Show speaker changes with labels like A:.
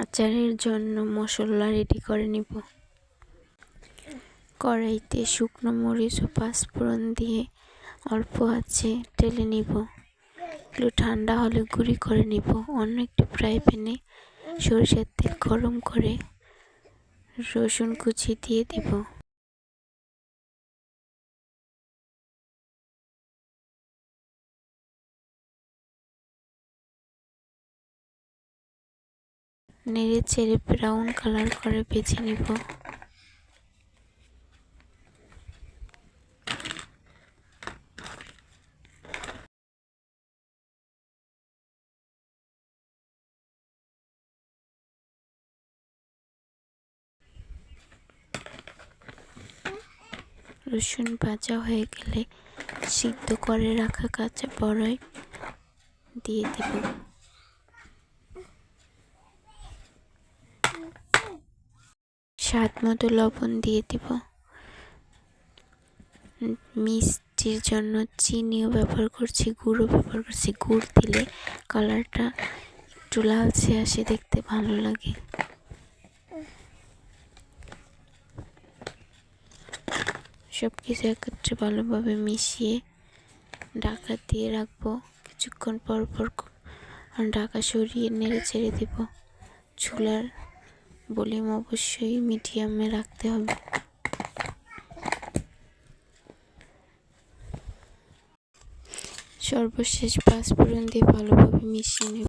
A: আচারের জন্য মশলা রেডি করে নিব। কড়াইতে শুকনো মরিচ ও পাঁচফোড়ন দিয়ে অল্প আঁচে টেলে নিব। একটু ঠান্ডা হলে গুঁড়ি করে নিব। অন্য একটি ফ্রাই প্যানে সরিষার তেল গরম করে রসুন কুচি দিয়ে দিব। নেড়ে চেড়ে ব্রাউন কালার করে ভেজে নিব। রসুন ভাজা হয়ে গেলে সিদ্ধ করে রাখা কাঁচা বড়ই দিয়ে দিব। স্বাদ মতো লবণ দিয়ে দিব। মিষ্টির জন্য চিনিও ব্যবহার করছি, গুঁড়ও ব্যবহার করছি। গুড় দিলে কালারটা একটু লালচে আসে, দেখতে ভালো লাগে। সব কিছু একত্রে ভালোভাবে মিশিয়ে ঢাকা দিয়ে রাখবো। কিছুক্ষণ পর পর ঢাকা সরিয়ে নেড়ে ছেড়ে দিব। চুলার ভলিউম অবশ্যই মিডিয়ামে রাখতে হবে। সর্বশেষ পাঁচফোড়ন দিয়ে ভালোভাবে মিশিয়ে নেব।